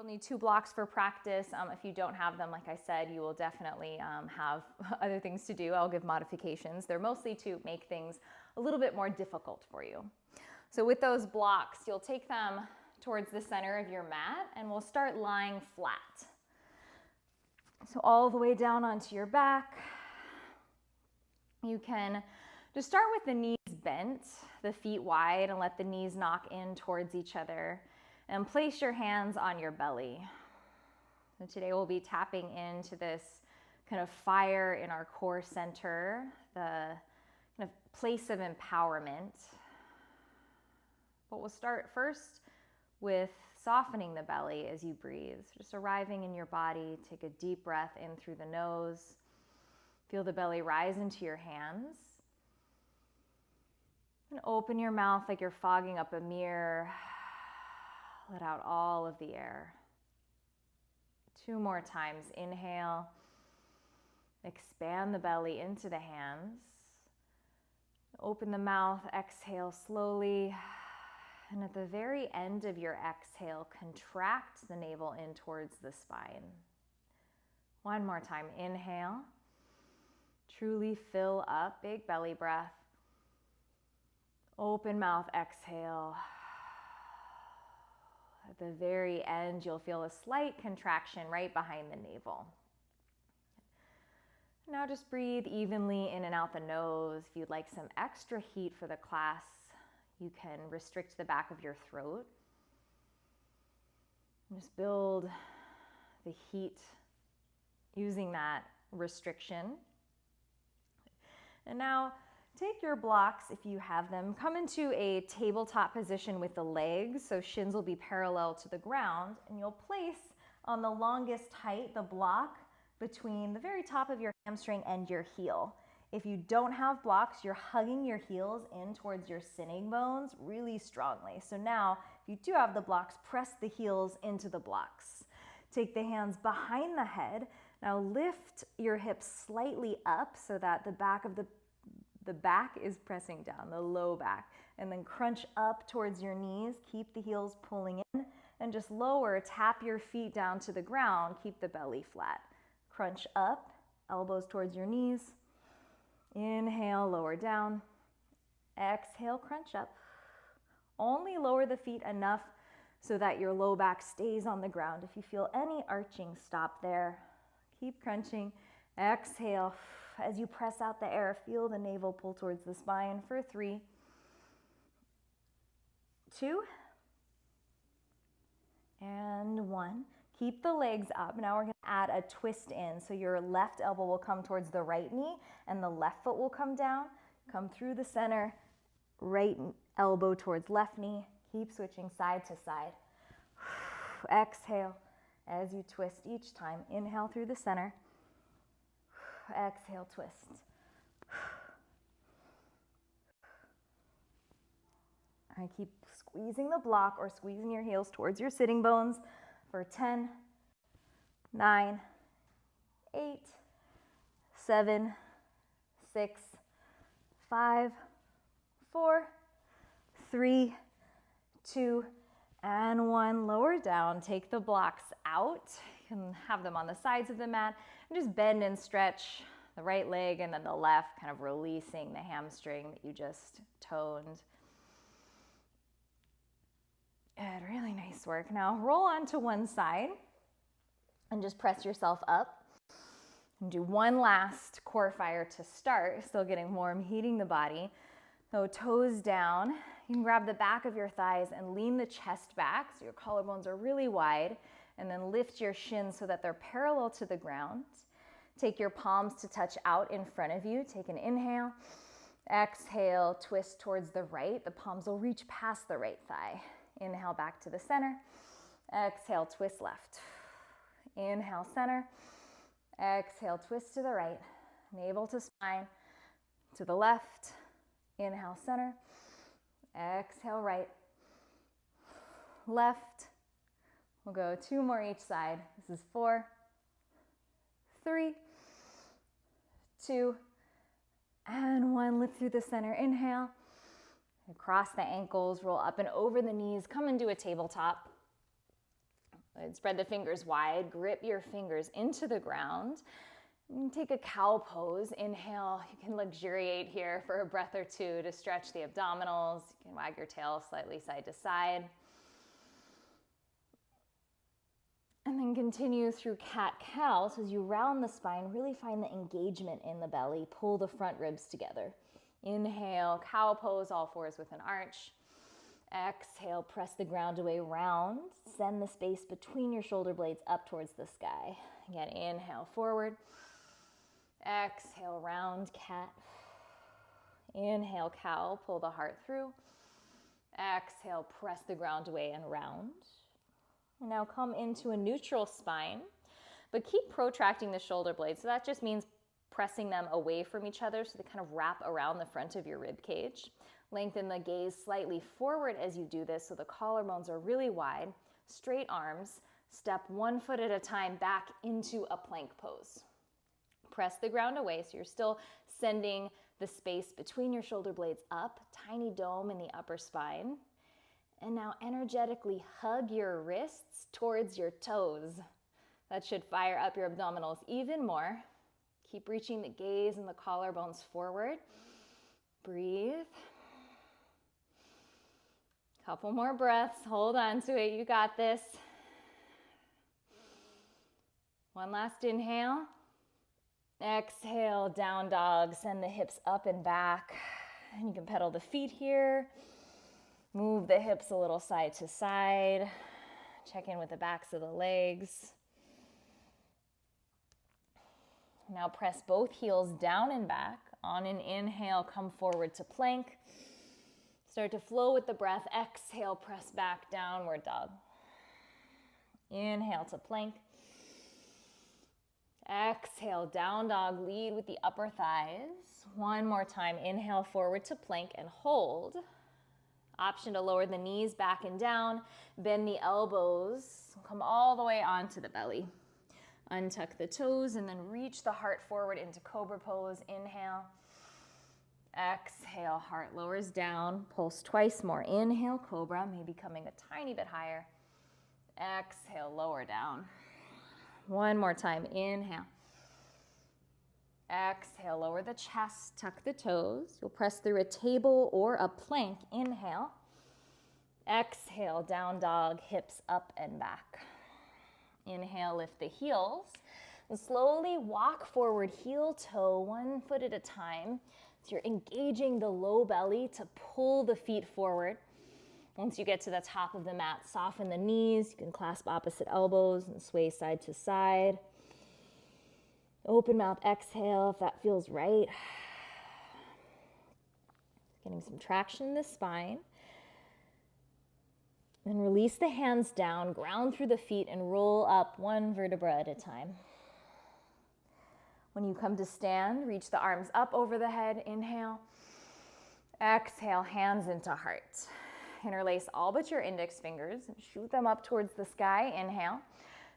need 2 blocks for practice. If you don't have them, like I said, you will definitely have other things to do. I'll give modifications. They're mostly to make things a little bit more difficult for you. So with those blocks, you'll take them towards the center of your mat and we'll start lying flat. So all the way down onto your back. You can just start with the knees bent, the feet wide, and let the knees knock in towards each other. And place your hands on your belly. So today we'll be tapping into this kind of fire in our core center, the kind of place of empowerment. But we'll start first with softening the belly as you breathe. Just arriving in your body, take a deep breath in through the nose. Feel the belly rise into your hands. And open your mouth like you're fogging up a mirror. Let out all of the air. 2 more times. Inhale. Expand the belly into the hands. Open the mouth. Exhale slowly. And at the very end of your exhale, contract the navel in towards the spine. 1 more time. Inhale. Truly fill up. Big belly breath. Open mouth. Exhale. At the very end, you'll feel a slight contraction right behind the navel. Now just breathe evenly in and out the nose. If you'd like some extra heat for the class, you can restrict the back of your throat. Just build the heat using that restriction. And now take your blocks, if you have them, come into a tabletop position with the legs, so shins will be parallel to the ground, and you'll place on the longest height the block between the very top of your hamstring and your heel. If you don't have blocks, you're hugging your heels in towards your sitting bones really strongly. So now, if you do have the blocks, press the heels into the blocks. Take the hands behind the head. Now lift your hips slightly up so that the back is pressing down, the low back, and then crunch up towards your knees. Keep the heels pulling in and just lower, tap your feet down to the ground, keep the belly flat. Crunch up, elbows towards your knees. Inhale, lower down. Exhale, crunch up. Only lower the feet enough so that your low back stays on the ground. If you feel any arching, stop there. Keep crunching. Exhale. As you press out the air, feel the navel pull towards the spine for 3, 2, and 1. Keep the legs up. Now we're going to add a twist in. So your left elbow will come towards the right knee and the left foot will come down. Come through the center, right elbow towards left knee. Keep switching side to side. Exhale as you twist each time. Inhale through the center. Exhale, twist. I keep squeezing the block or squeezing your heels towards your sitting bones for 10, 9, 8, 7, 6, 5, 4, 3, 2, and 1. Lower down. Take the blocks out. You can have them on the sides of the mat. And just bend and stretch the right leg and then the left, kind of releasing the hamstring that you just toned. Good, really nice work. Now roll onto one side and just press yourself up. And do one last core fire to start. Still getting warm, heating the body. So toes down. You can grab the back of your thighs and lean the chest back so your collarbones are really wide. And then lift your shins so that they're parallel to the ground. Take your palms to touch out in front of you. Take an inhale. Exhale, twist towards the right. The palms will reach past the right thigh. Inhale back to the center. Exhale, twist left. Inhale, center. Exhale, twist to the right. Navel to spine. To the left. Inhale, center. Exhale, right. Left. We'll go 2 more each side. This is 4, 3, 2, and 1. Lift through the center. Inhale. Across the ankles, roll up and over the knees. Come into a tabletop. Good. Spread the fingers wide, grip your fingers into the ground. And take a cow pose. Inhale, you can luxuriate here for a breath or two to stretch the abdominals. You can wag your tail slightly side to side. And then continue through cat-cow. So as you round the spine, really find the engagement in the belly. Pull the front ribs together. Inhale, cow pose, all fours with an arch. Exhale, press the ground away, round. Send the space between your shoulder blades up towards the sky. Again, inhale, forward. Exhale, round cat. Inhale, cow, pull the heart through. Exhale, press the ground away and round. And now come into a neutral spine, but keep protracting the shoulder blades. So that just means pressing them away from each other so they kind of wrap around the front of your rib cage. Lengthen the gaze slightly forward as you do this so the collarbones are really wide. Straight arms. Step 1 foot at a time back into a plank pose. Press the ground away so you're still sending the space between your shoulder blades up. Tiny dome in the upper spine. And now energetically hug your wrists towards your toes. That should fire up your abdominals even more. Keep reaching the gaze and the collarbones forward. Breathe. Couple more breaths. Hold on to it. You got this. One last inhale. Exhale, down dog. Send the hips up and back. And you can pedal the feet here. Move the hips a little side to side. Check in with the backs of the legs. Now press both heels down and back. On an inhale, come forward to plank. Start to flow with the breath. Exhale, press back, downward dog. Inhale to plank. Exhale, down dog. Lead with the upper thighs. One more time. Inhale, forward to plank and hold. Option to lower the knees back and down. Bend the elbows. Come all the way onto the belly. Untuck the toes and then reach the heart forward into cobra pose. Inhale. Exhale, heart lowers down. Pulse twice more. Inhale, cobra, maybe coming a tiny bit higher. Exhale, lower down. One more time. Inhale. Exhale, lower the chest, tuck the toes. You'll press through a table or a plank. Inhale. Exhale, down dog, hips up and back. Inhale, lift the heels. And slowly walk forward, heel toe, 1 foot at a time. So you're engaging the low belly to pull the feet forward. Once you get to the top of the mat, soften the knees. You can clasp opposite elbows and sway side to side. Open mouth, exhale if that feels right. Getting some traction in the spine. Then release the hands down, ground through the feet, and roll up 1 vertebra at a time. When you come to stand, reach the arms up over the head. Inhale. Exhale, hands into heart. Interlace all but your index fingers and shoot them up towards the sky. Inhale.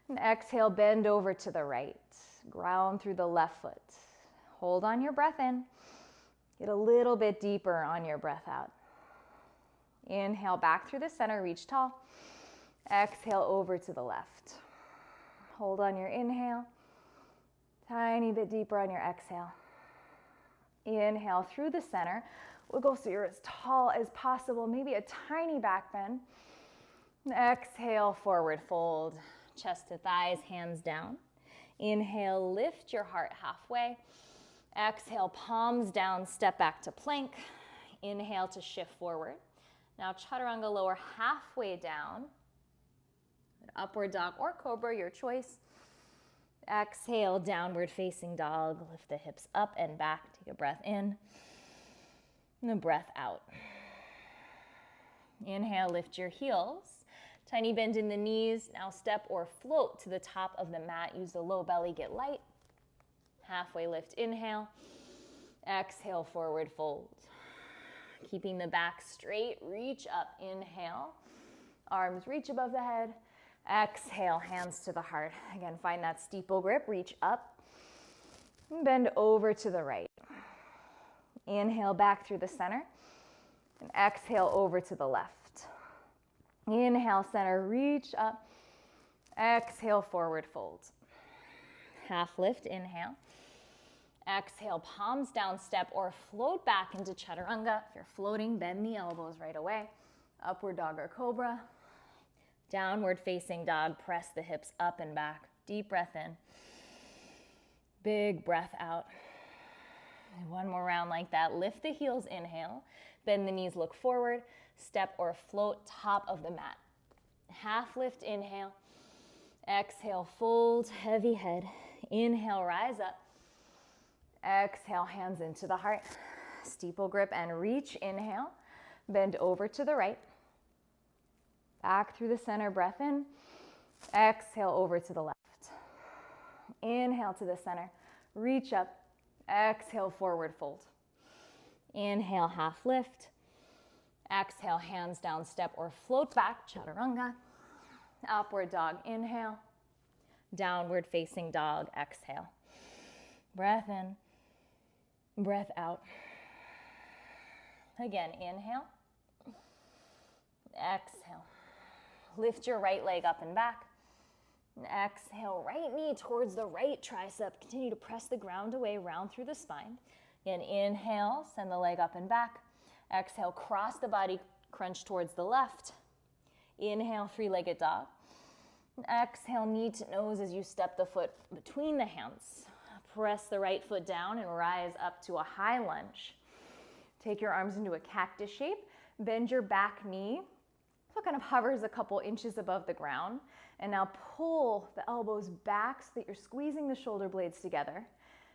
And exhale, bend over to the right. Ground through the left foot. Hold on your breath in. Get a little bit deeper on your breath out. Inhale back through the center, reach tall. Exhale over to the left. Hold on your inhale. Tiny bit deeper on your exhale. Inhale through the center. Wiggle so you're as tall as possible, maybe a tiny back bend. Exhale, forward fold. Chest to thighs, hands down. Inhale, lift your heart halfway. Exhale, palms down, step back to plank. Inhale to shift forward. Now chaturanga, lower halfway down. Upward dog or cobra, your choice. Exhale, downward facing dog. Lift the hips up and back. Take a breath in. And a breath out. Inhale, lift your heels. Tiny bend in the knees. Now step or float to the top of the mat. Use the low belly, get light. Halfway lift, inhale. Exhale, forward fold. Keeping the back straight, reach up, inhale. Arms reach above the head. Exhale, hands to the heart. Again, find that steeple grip, reach up. And bend over to the right. Inhale back through the center. And exhale over to the left. Inhale, center, reach up. Exhale, forward fold. Half lift, inhale. Exhale, palms down, step or float back into chaturanga. If you're floating, bend the elbows right away. Upward dog or cobra. Downward facing dog, press the hips up and back. Deep breath in. Big breath out. And one more round like that. Lift the heels, inhale. Bend the knees, look forward. Step or float top of the mat. Half lift, inhale. Exhale, fold, heavy head. Inhale, rise up. Exhale, hands into the heart. Steeple grip and reach, inhale. Bend over to the right. Back through the center, breath in. Exhale, over to the left. Inhale to the center. Reach up. Exhale, forward fold. Inhale, half lift. Exhale, hands down, step or float back, chaturanga. Upward dog, inhale. Downward facing dog, exhale. Breath in, breath out. Again, inhale. Exhale. Lift your right leg up and back. Exhale, right knee towards the right tricep. Continue to press the ground away, round through the spine. Again, inhale, send the leg up and back. Exhale, cross the body, crunch towards the left. Inhale, three-legged dog. Exhale, knee to nose as you step the foot between the hands. Press the right foot down and rise up to a high lunge. Take your arms into a cactus shape. Bend your back knee. So it kind of hovers a couple inches above the ground. And now pull the elbows back so that you're squeezing the shoulder blades together.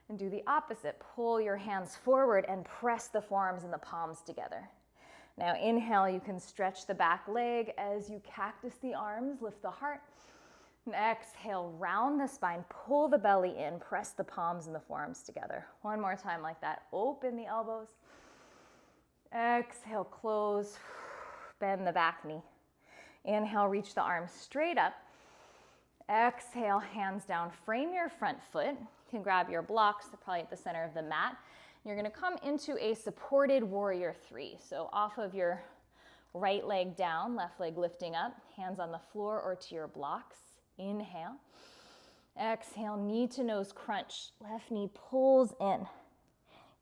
And do the opposite. Pull your hands forward and press the forearms and the palms together. Now inhale, you can stretch the back leg as you cactus the arms, lift the heart. And exhale, round the spine, pull the belly in, press the palms and the forearms together. One more time like that. Open the elbows. Exhale, close, bend the back knee. Inhale, reach the arms straight up. Exhale, hands down, frame your front foot. You can grab your blocks, they're probably at the center of the mat. You're gonna come into a supported warrior three. So off of your right leg down, left leg lifting up, hands on the floor or to your blocks. Inhale. Exhale, knee to nose crunch. Left knee pulls in.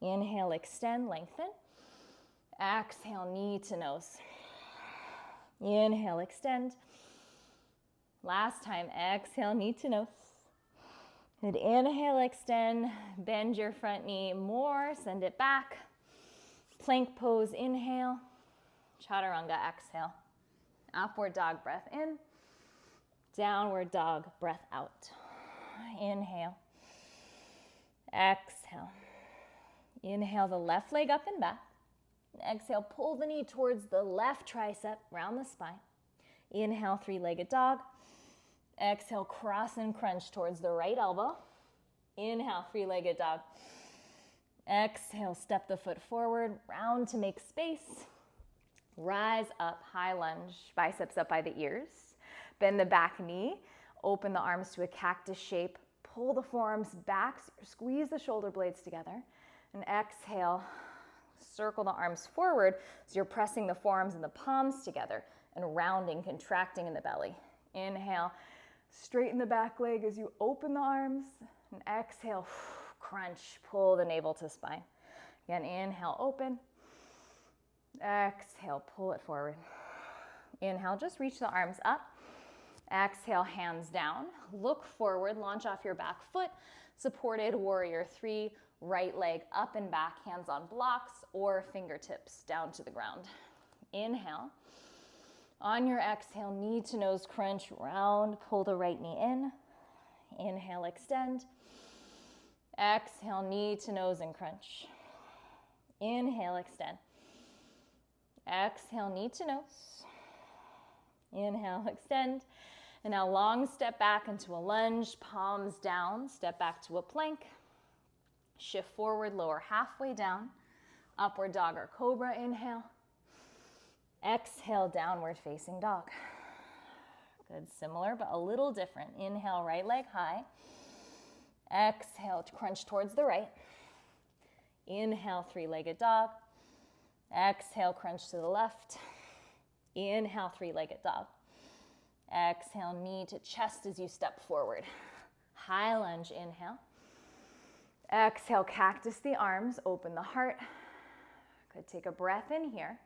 Inhale, extend, lengthen. Exhale, knee to nose. Inhale, extend. Last time, exhale, knee to nose. Good, inhale, extend, bend your front knee more, send it back. Plank pose, inhale. Chaturanga, exhale. Upward dog, breath in. Downward dog, breath out. Inhale. Exhale. Inhale the left leg up and back. Exhale, pull the knee towards the left tricep, round the spine. Inhale, three-legged dog. Exhale, cross and crunch towards the right elbow. Inhale, three-legged dog. Exhale, step the foot forward, round to make space. Rise up, high lunge, biceps up by the ears. Bend the back knee, open the arms to a cactus shape. Pull the forearms back, squeeze the shoulder blades together. And exhale, circle the arms forward so you're pressing the forearms and the palms together and rounding, contracting in the belly. Inhale, straighten the back leg as you open the arms. And exhale, crunch, pull the navel to spine. Again, inhale, open. Exhale, pull it forward. Inhale, just reach the arms up. Exhale, hands down. Look forward, launch off your back foot. Supported warrior three. Right leg up and back, hands on blocks or fingertips down to the ground. Inhale. On your exhale, knee to nose crunch, round, pull the right knee in. Inhale, extend. Exhale, knee to nose and crunch. Inhale, extend. Exhale, knee to nose. Inhale, extend. And now long step back into a lunge, palms down, step back to a plank. Shift forward, lower halfway down. Upward dog or cobra, inhale. Exhale, downward facing dog. Good, similar, but a little different. Inhale, right leg high. Exhale, crunch towards the right. Inhale, three-legged dog. Exhale, crunch to the left. Inhale, three-legged dog. Exhale, knee to chest as you step forward. High lunge, inhale. Exhale, cactus the arms, open the heart. Good, take a breath in here.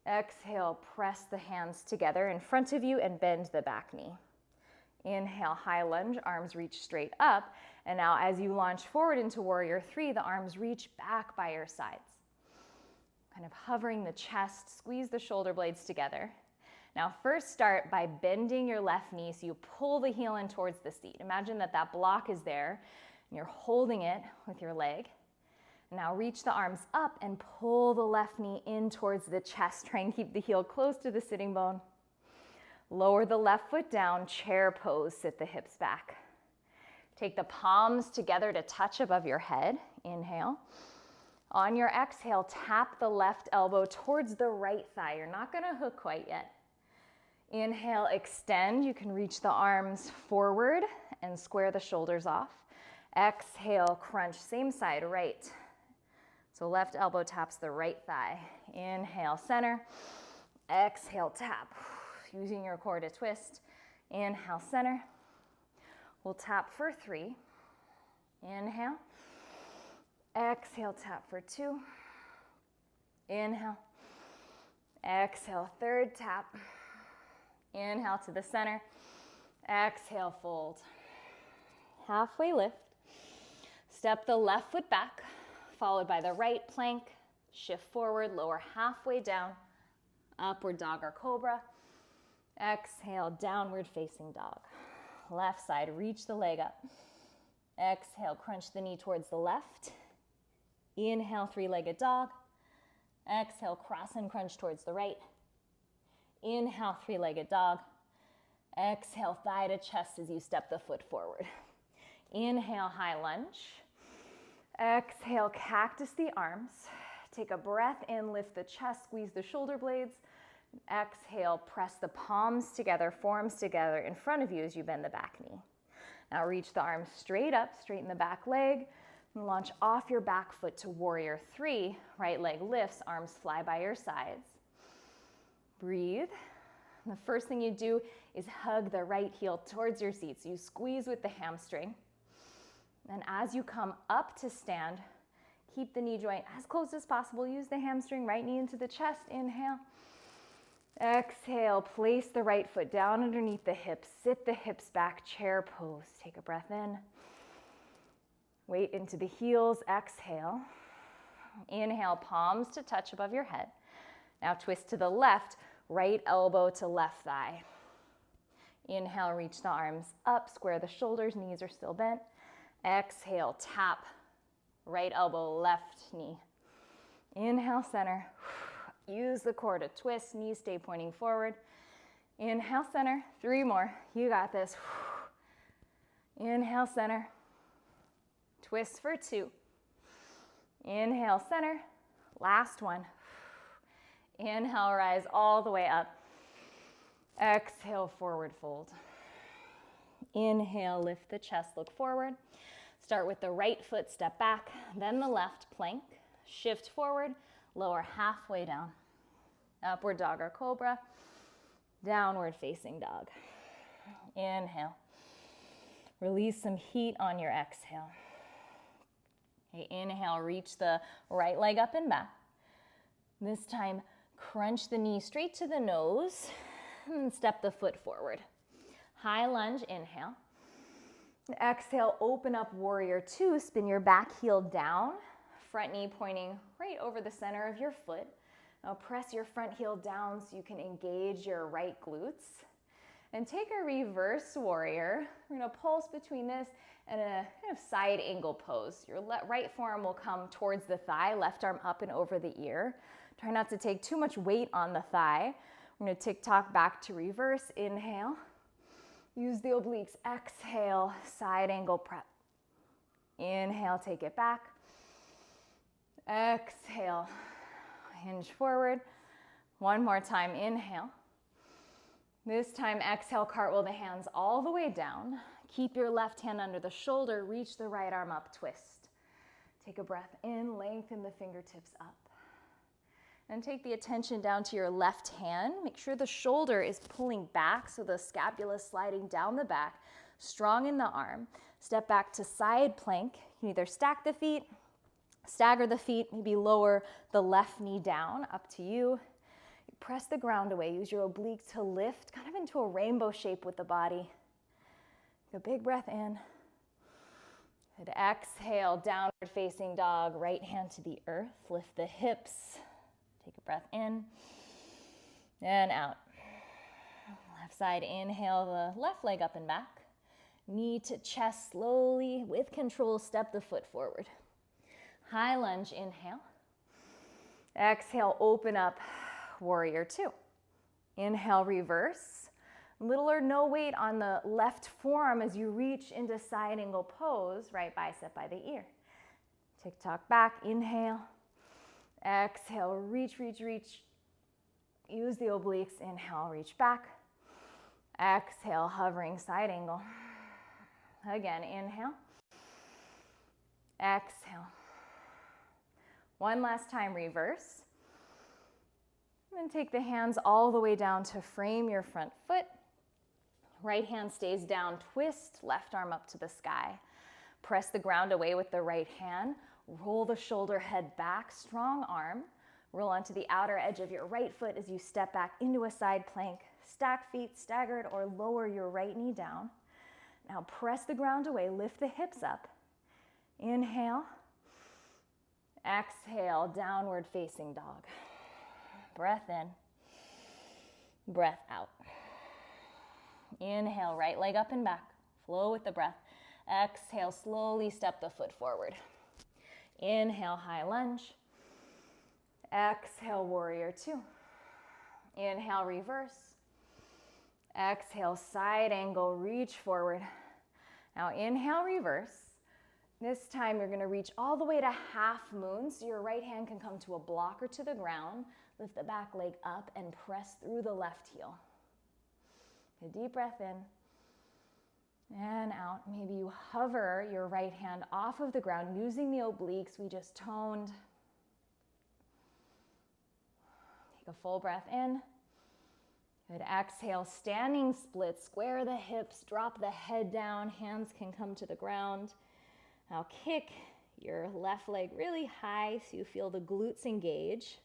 Exhale, press the hands together in front of you and bend the back knee. Inhale, high lunge, arms reach straight up. And now as you launch forward into warrior three, the arms reach back by your sides. Kind of hovering the chest, squeeze the shoulder blades together. Now first start by bending your left knee so you pull the heel in towards the seat. Imagine that that block is there and you're holding it with your leg. Now reach the arms up and pull the left knee in towards the chest. Try and keep the heel close to the sitting bone. Lower the left foot down, chair pose, sit the hips back. Take the palms together to touch above your head. Inhale. On your exhale, tap the left elbow towards the right thigh. You're not gonna hook quite yet. Inhale, extend. You can reach the arms forward and square the shoulders off. Exhale, crunch, same side, right. So left elbow taps the right thigh. Inhale, center. Exhale, tap. Using your core to twist. Inhale, center. We'll tap for 3. Inhale. Exhale, tap for 2. Inhale. Exhale, third tap. Inhale to the center. Exhale, fold. Halfway lift. Step the left foot back, followed by the right plank. Shift forward, lower halfway down. Upward dog or cobra. Exhale, downward facing dog. Left side, reach the leg up. Exhale, crunch the knee towards the left. Inhale, three-legged dog. Exhale, cross and crunch towards the right. Inhale, three-legged dog. Exhale, thigh to chest as you step the foot forward. Inhale, high lunge. Exhale, cactus the arms. Take a breath in, lift the chest, squeeze the shoulder blades. Exhale, press the palms together, forearms together in front of you as you bend the back knee. Now reach the arms straight up, straighten the back leg, and launch off your back foot to warrior three. Right leg lifts, arms fly by your sides. Breathe. And the first thing you do is hug the right heel towards your seat. So you squeeze with the hamstring. And as you come up to stand, keep the knee joint as close as possible. Use the hamstring, right knee into the chest. Inhale. Exhale, place the right foot down underneath the hips. Sit the hips back, chair pose. Take a breath in. Weight into the heels. Exhale. Inhale, palms to touch above your head. Now twist to the left, right elbow to left thigh. Inhale, reach the arms up, square the shoulders, knees are still bent. Exhale, tap, right elbow, left knee. Inhale, center. Use the core to twist, knees stay pointing forward. Inhale, center, 3 more. You got this. Inhale, center. Twist for 2. Inhale, center. Last one. Inhale, rise all the way up. Exhale, forward fold. Inhale, lift the chest, look forward. Start with the right foot, step back, then the left plank. Shift forward, lower halfway down. Upward dog or cobra. Downward facing dog. Inhale. Release some heat on your exhale. Okay, inhale, reach the right leg up and back. This time, crunch the knee straight to the nose and step the foot forward. High lunge, inhale. Exhale, open up warrior two. Spin your back heel down. Front knee pointing right over the center of your foot. Now press your front heel down so you can engage your right glutes. And take a reverse warrior. We're gonna pulse between this and a kind of side angle pose. Your right forearm will come towards the thigh, left arm up and over the ear. Try not to take too much weight on the thigh. We're gonna tick-tock back to reverse. Inhale. Use the obliques. Exhale, side angle prep. Inhale, take it back. Exhale, hinge forward. One more time, inhale. This time, exhale, cartwheel the hands all the way down. Keep your left hand under the shoulder, reach the right arm up, twist. Take a breath in, lengthen the fingertips up. And take the attention down to your left hand. Make sure the shoulder is pulling back so the scapula is sliding down the back, strong in the arm. Step back to side plank. You can either stack the feet, stagger the feet, maybe lower the left knee down, up to you. Press the ground away. Use your obliques to lift kind of into a rainbow shape with the body. Take a big breath in. And exhale, downward facing dog, right hand to the earth. Lift the hips. Take a breath in and out. Left side, inhale the left leg up and back. Knee to chest, slowly, with control, step the foot forward. High lunge, inhale. Exhale, open up, warrior two. Inhale, reverse. Little or no weight on the left forearm as you reach into side angle pose, right bicep by the ear. Tick-tock back, inhale. Exhale, reach, reach, reach. Use the obliques, inhale, reach back. Exhale, hovering side angle. Again, inhale. Exhale. One last time, reverse. And then take the hands all the way down to frame your front foot. Right hand stays down, twist, left arm up to the sky. Press the ground away with the right hand. Roll the shoulder head back, strong arm. Roll onto the outer edge of your right foot as you step back into a side plank. Stack feet, staggered, or lower your right knee down. Now press the ground away, lift the hips up. Inhale. Exhale, downward facing dog. Breath in. Breath out. Inhale, right leg up and back. Flow with the breath. Exhale, slowly step the foot forward. Inhale, high lunge. Exhale, warrior two. Inhale, reverse. Exhale, side angle, reach forward. Now inhale, reverse. This time you're gonna reach all the way to half moon, so your right hand can come to a block or to the ground. Lift the back leg up and press through the left heel. A deep breath in and out. Maybe you hover your right hand off of the ground using the obliques we just toned. Take a full breath in. Good. Exhale, standing split. Square the hips, drop the head down. Hands can come to the ground. Now kick your left leg really high so you feel the glutes engage.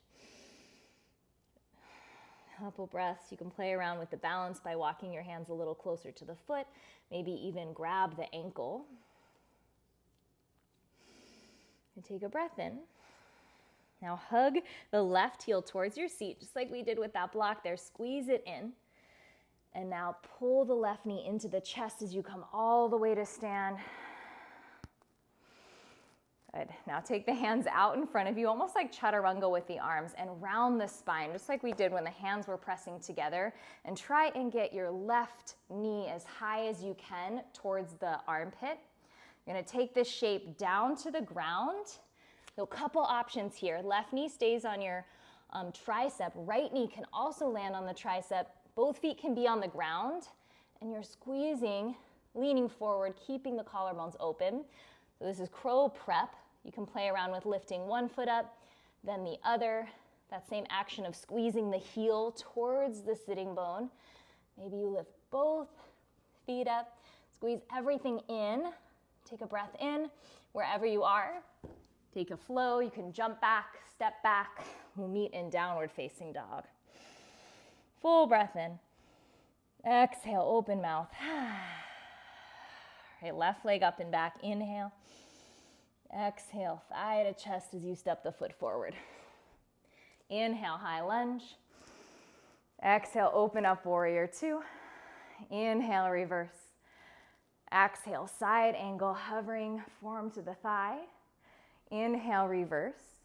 Couple breaths. You can play around with the balance by walking your hands a little closer to the foot, maybe even grab the ankle. And take a breath in. Now hug the left heel towards your seat, just like we did with that block there. Squeeze it in. And now pull the left knee into the chest as you come all the way to stand. Good. Now take the hands out in front of you, almost like chaturanga with the arms, and round the spine, just like we did when the hands were pressing together. And try and get your left knee as high as you can towards the armpit. You're gonna take this shape down to the ground. So a couple options here. Left knee stays on your tricep. Right knee can also land on the tricep. Both feet can be on the ground. And you're squeezing, leaning forward, keeping the collarbones open. So this is crow prep. You can play around with lifting one foot up, then the other. That same action of squeezing the heel towards the sitting bone. Maybe you lift both feet up, squeeze everything in. Take a breath in wherever you are. Take a flow. You can jump back, step back. We'll meet in downward facing dog. Full breath in. Exhale, open mouth. Right, left leg up and back. Inhale. Exhale, thigh to chest as you step the foot forward. Inhale, high lunge. Exhale, open up, warrior two. Inhale, reverse. Exhale, side angle, hovering, forearm to the thigh. Inhale, reverse.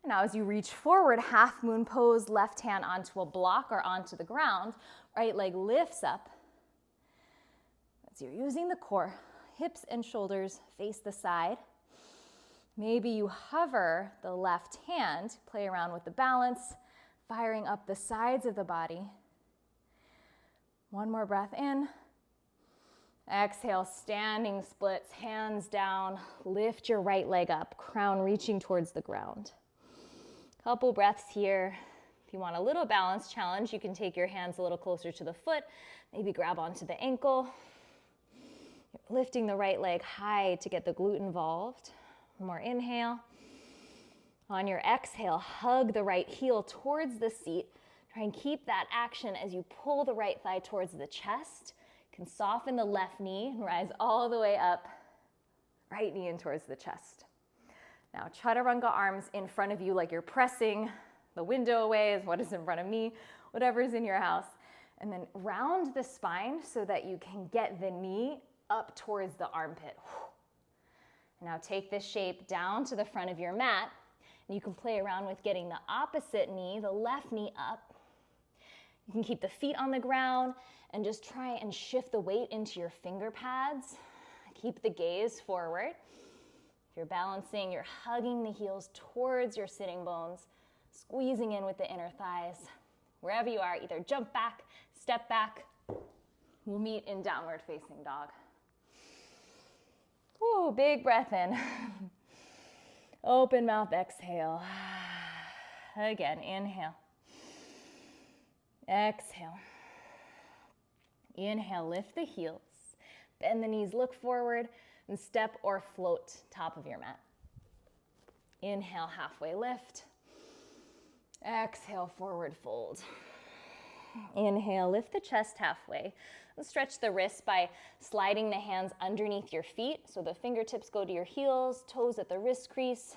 And now as you reach forward, half moon pose, left hand onto a block or onto the ground, right leg lifts up. As you're using the core, hips and shoulders face the side. Maybe you hover the left hand, play around with the balance, firing up the sides of the body. One more breath in. Exhale, standing splits, hands down. Lift your right leg up, crown reaching towards the ground. Couple breaths here. If you want a little balance challenge, you can take your hands a little closer to the foot, maybe grab onto the ankle. You're lifting the right leg high to get the glute involved. One more inhale. On your exhale, hug the right heel towards the seat. Try and keep that action as you pull the right thigh towards the chest. You can soften the left knee and rise all the way up, right knee in towards the chest. Now, chaturanga arms in front of you like you're pressing the window away is what is in front of me, whatever's in your house. And then round the spine so that you can get the knee up towards the armpit. Now take this shape down to the front of your mat. And you can play around with getting the opposite knee, the left knee up. You can keep the feet on the ground and just try and shift the weight into your finger pads. Keep the gaze forward. If you're balancing, you're hugging the heels towards your sitting bones, squeezing in with the inner thighs. Wherever you are, either jump back, step back. We'll meet in downward facing dog. Woo, big breath in. Open mouth, exhale. Again, inhale. Exhale. Inhale, lift the heels. Bend the knees, look forward, and step or float top of your mat. Inhale, halfway lift. Exhale, forward fold. Inhale, lift the chest halfway. And stretch the wrists by sliding the hands underneath your feet so the fingertips go to your heels, toes at the wrist crease.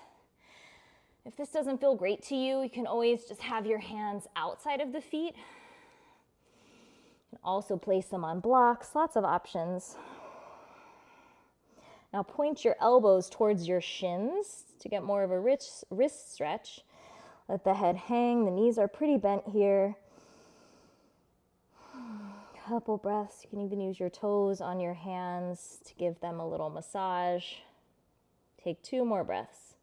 If this doesn't feel great to you, you can always just have your hands outside of the feet. You can also place them on blocks, lots of options. Now point your elbows towards your shins to get more of a rich wrist stretch. Let the head hang, the knees are pretty bent here. Couple breaths. You can even use your toes on your hands to give them a little massage. Take 2 more breaths.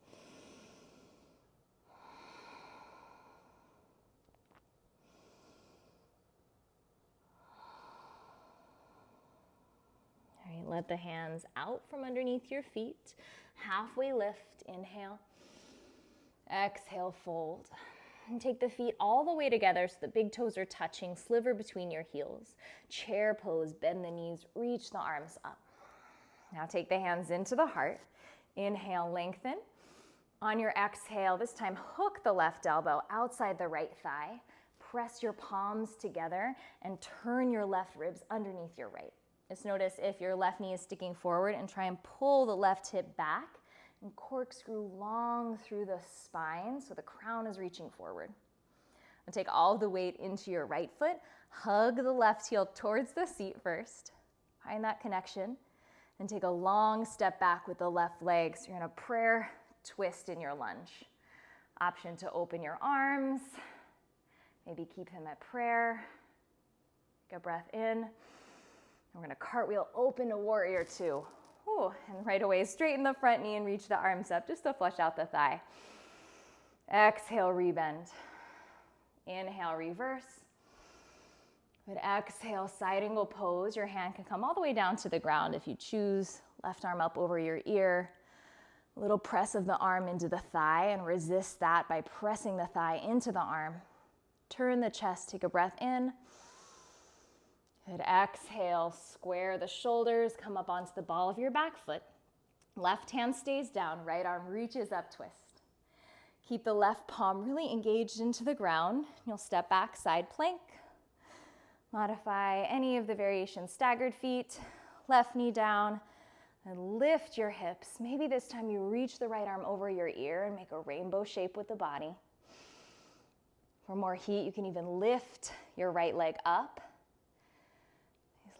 All right, let the hands out from underneath your feet. Halfway lift, inhale. Exhale, fold. And take the feet all the way together so the big toes are touching, sliver between your heels. Chair pose, bend the knees, reach the arms up. Now take the hands into the heart. Inhale, lengthen. On your exhale, this time hook the left elbow outside the right thigh. Press your palms together and turn your left ribs underneath your right. Just notice if your left knee is sticking forward and try and pull the left hip back. And corkscrew long through the spine so the crown is reaching forward. And take all the weight into your right foot. Hug the left heel towards the seat first. Find that connection. And take a long step back with the left leg. So you're in a prayer twist in your lunge. Option to open your arms. Maybe keep him at prayer. Take a breath in. And we're going to cartwheel open to warrior 2. Ooh, and right away, straighten the front knee and reach the arms up just to flush out the thigh. Exhale, rebend. Inhale, reverse. Good, exhale, side angle pose. Your hand can come all the way down to the ground if you choose. Left arm up over your ear. A little press of the arm into the thigh and resist that by pressing the thigh into the arm. Turn the chest, take a breath in. Good, exhale, square the shoulders, come up onto the ball of your back foot. Left hand stays down, right arm reaches up, twist. Keep the left palm really engaged into the ground. You'll step back, side plank. Modify any of the variations, staggered feet, left knee down, and lift your hips. Maybe this time you reach the right arm over your ear and make a rainbow shape with the body. For more heat, you can even lift your right leg up.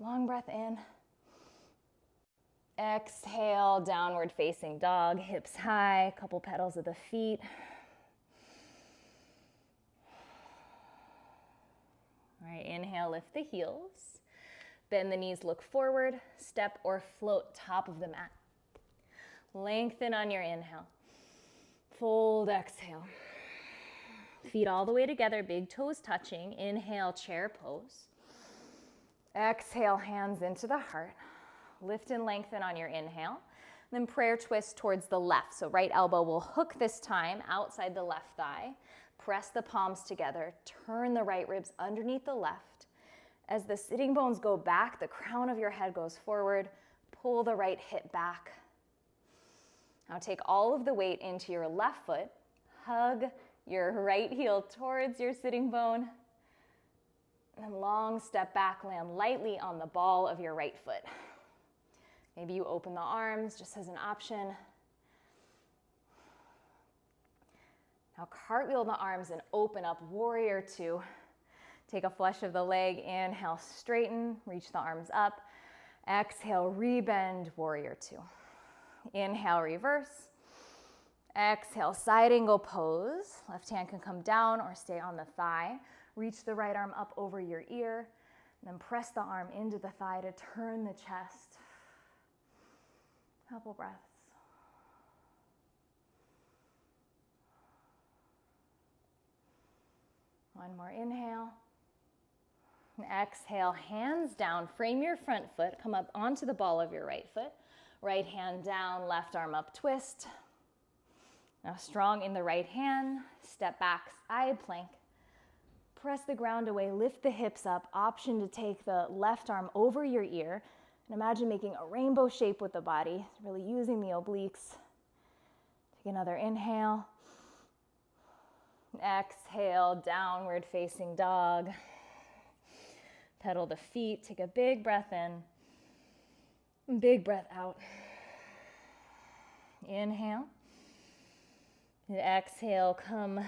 Long breath in. Exhale, downward facing dog, hips high, couple petals of the feet. All right, inhale, lift the heels. Bend the knees, look forward, step or float top of the mat. Lengthen on your inhale. Fold, exhale. Feet all the way together, big toes touching. Inhale, chair pose. Exhale, hands into the heart. Lift and lengthen on your inhale. Then prayer twist towards the left. So right elbow will hook this time outside the left thigh. Press the palms together. Turn the right ribs underneath the left. As the sitting bones go back, the crown of your head goes forward. Pull the right hip back. Now take all of the weight into your left foot. Hug your right heel towards your sitting bone. And then long step back, land lightly on the ball of your right foot. Maybe you open the arms just as an option. Now cartwheel the arms and open up, warrior two. Take a flush of the leg, inhale, straighten, reach the arms up. Exhale, rebend, warrior two. Inhale, reverse. Exhale, side angle pose. Left hand can come down or stay on the thigh. Reach the right arm up over your ear. And then press the arm into the thigh to turn the chest. Couple breaths. One more inhale. And exhale, hands down. Frame your front foot. Come up onto the ball of your right foot. Right hand down, left arm up, twist. Now strong in the right hand. Step back, side plank. Press the ground away, lift the hips up. Option to take the left arm over your ear. And imagine making a rainbow shape with the body, really using the obliques. Take another inhale. Exhale, downward facing dog. Pedal the feet, take a big breath in. Big breath out. Inhale. And exhale, come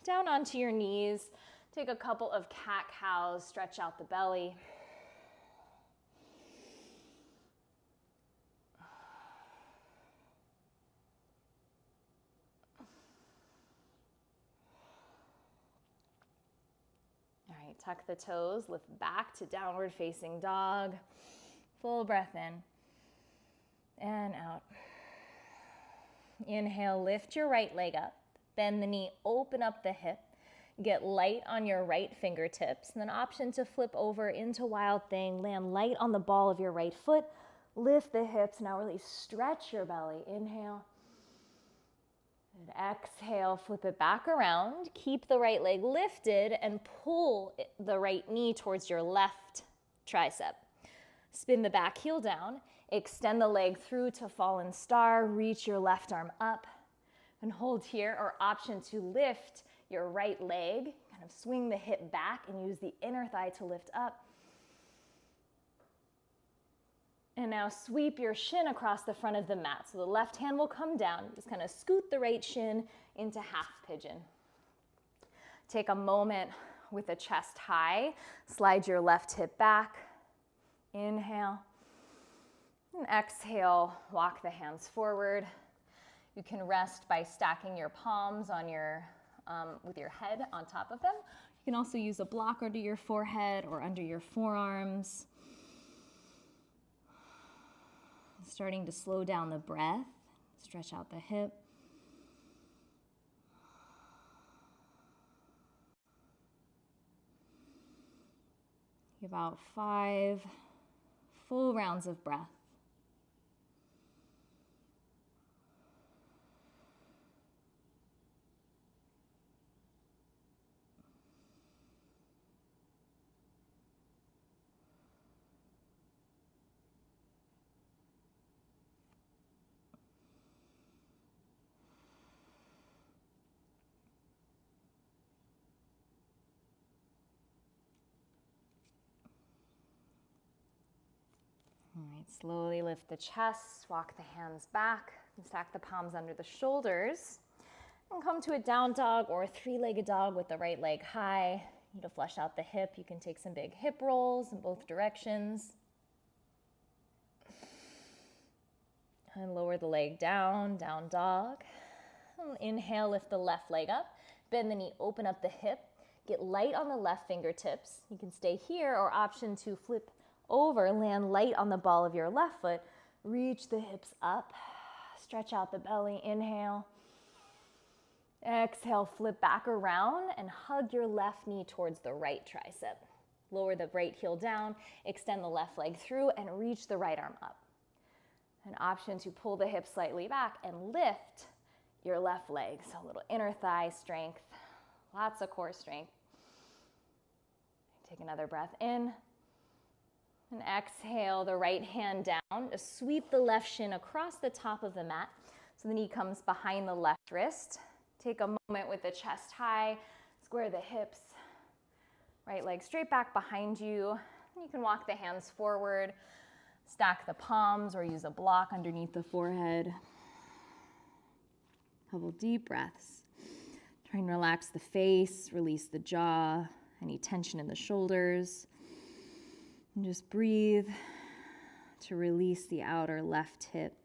down onto your knees. Take a couple of cat-cows, stretch out the belly. All right, tuck the toes, lift back to downward facing dog. Full breath in and out. Inhale, lift your right leg up. Bend the knee, open up the hip. Get light on your right fingertips. And then option to flip over into Wild Thing. Land light on the ball of your right foot. Lift the hips. Now really stretch your belly. Inhale. And exhale, flip it back around. Keep the right leg lifted and pull the right knee towards your left tricep. Spin the back heel down. Extend the leg through to Fallen Star. Reach your left arm up and hold here, or option to lift your right leg, kind of swing the hip back and use the inner thigh to lift up. And now sweep your shin across the front of the mat. So the left hand will come down. Just kind of scoot the right shin into half pigeon. Take a moment with the chest high. Slide your left hip back. Inhale. And exhale, walk the hands forward. You can rest by stacking your palms on your with your head on top of them. You can also use a block under your forehead or under your forearms. Starting to slow down the breath. Stretch out the hip. About 5 full rounds of breath. All right, slowly lift the chest, walk the hands back, and stack the palms under the shoulders. And come to a down dog or a 3-legged dog with the right leg high. You need to flush out the hip. You can take some big hip rolls in both directions. And lower the leg down, down dog. And inhale, lift the left leg up. Bend the knee, open up the hip. Get light on the left fingertips. You can stay here or option to flip over, land light on the ball of your left foot. Reach the hips up. Stretch out the belly. Inhale. Exhale, flip back around and hug your left knee towards the right tricep. Lower the right heel down, extend the left leg through and reach the right arm up. An option to pull the hips slightly back and lift your left leg. So a little inner thigh strength, lots of core strength. Take another breath in. And exhale the right hand down. Just sweep the left shin across the top of the mat. So the knee comes behind the left wrist. Take a moment with the chest high. Square the hips. Right leg straight back behind you. You can walk the hands forward. Stack the palms or use a block underneath the forehead. Couple deep breaths. Try and relax the face, release the jaw, any tension in the shoulders. And just breathe to release the outer left hip.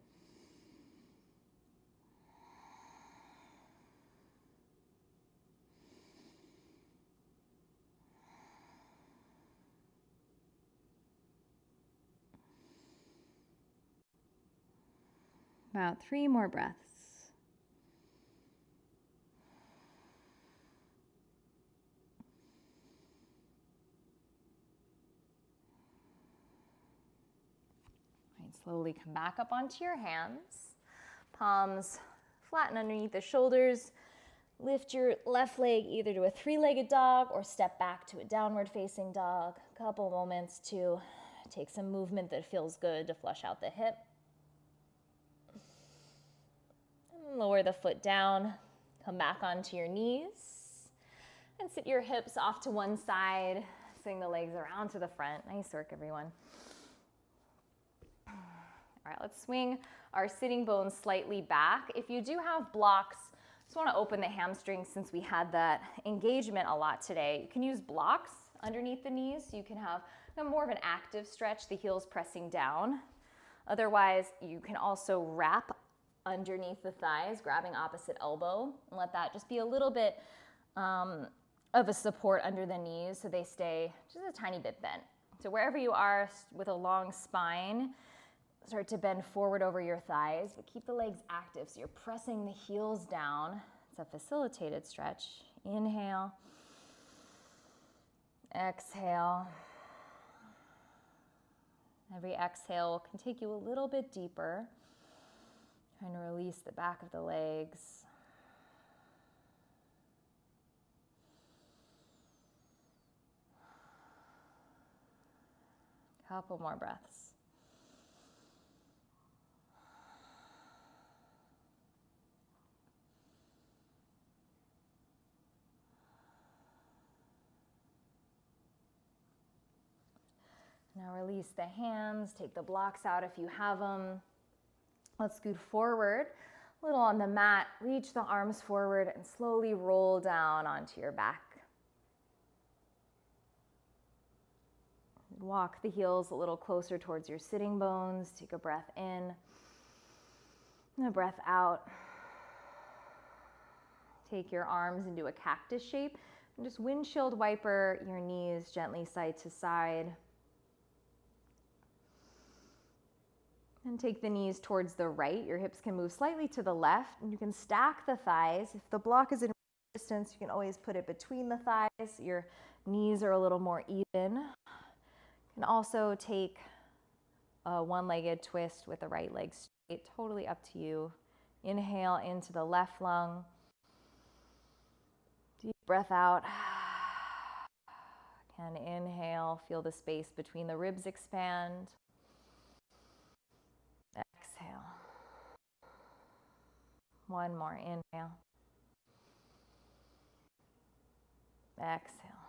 About 3 more breaths. Slowly come back up onto your hands. Palms flatten underneath the shoulders. Lift your left leg either to a 3-legged dog or step back to a downward facing dog. A couple moments to take some movement that feels good to flush out the hip. And lower the foot down. Come back onto your knees. And sit your hips off to one side. Swing the legs around to the front. Nice work, everyone. All right, let's swing our sitting bones slightly back. If you do have blocks, just want to open the hamstrings since we had that engagement a lot today. You can use blocks underneath the knees. You can have more of an active stretch, the heels pressing down. Otherwise, you can also wrap underneath the thighs, grabbing opposite elbow, and let that just be a little bit of a support under the knees so they stay just a tiny bit bent. So wherever you are with a long spine, start to bend forward over your thighs, but keep the legs active. So you're pressing the heels down. It's a facilitated stretch. Inhale. Exhale. Every exhale can take you a little bit deeper. Trying to release the back of the legs. Couple more breaths. Now release the hands, take the blocks out if you have them. Let's scoot forward, a little on the mat, reach the arms forward and slowly roll down onto your back. Walk the heels a little closer towards your sitting bones. Take a breath in and a breath out. Take your arms into a cactus shape and just windshield wiper your knees gently side to side. And take the knees towards the right. Your hips can move slightly to the left, and you can stack the thighs. If the block is in distance, you can always put it between the thighs. Your knees are a little more even. You can also take a one-legged twist with the right leg straight, totally up to you. Inhale into the left lung. Deep breath out. Again, inhale, feel the space between the ribs expand. Exhale. One more, inhale. Exhale.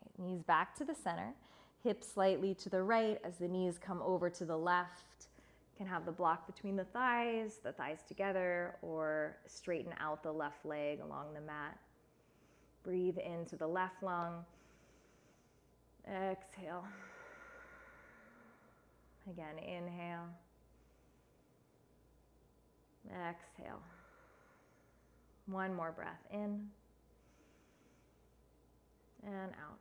Right, knees back to the center, hips slightly to the right as the knees come over to the left. You can have the block between the thighs together, or straighten out the left leg along the mat. Breathe into the left lung. Exhale. Again, inhale. Exhale. One more breath in and out.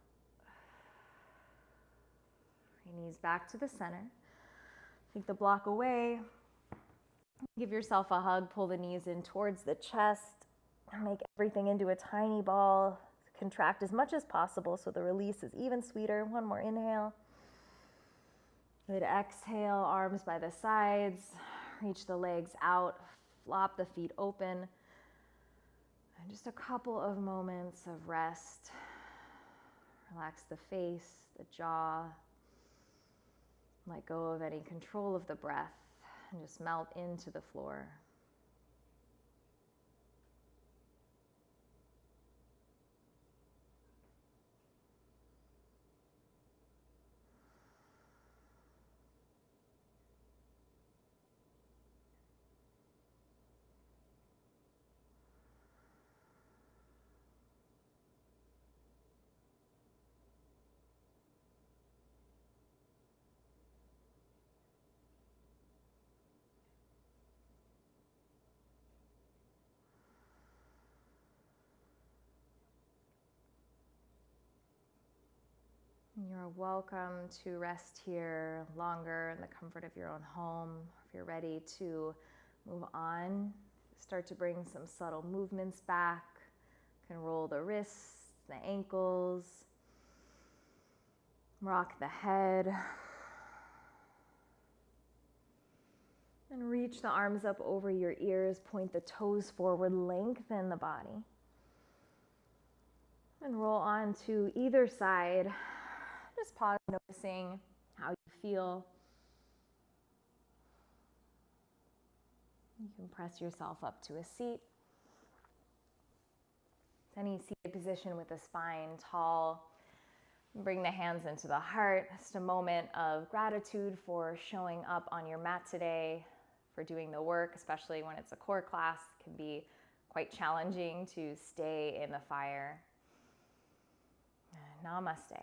Your knees back to the center. Take the block away. Give yourself a hug. Pull the knees in towards the chest. Make everything into a tiny ball. Contract as much as possible so the release is even sweeter. One more inhale. Good. Exhale, arms by the sides. Reach the legs out. Flop the feet open. And just a couple of moments of rest. Relax the face, the jaw. Let go of any control of the breath and just melt into the floor. You're welcome to rest here longer in the comfort of your own home. If you're ready to move on, start to bring some subtle movements back. You can roll the wrists, the ankles, rock the head, and reach the arms up over your ears, point the toes forward, lengthen the body. And roll on to either side. Just pause, noticing how you feel. You can press yourself up to a seat. Any seated position with the spine tall. Bring the hands into the heart. Just a moment of gratitude for showing up on your mat today, for doing the work, especially when it's a core class. It can be quite challenging to stay in the fire. Namaste.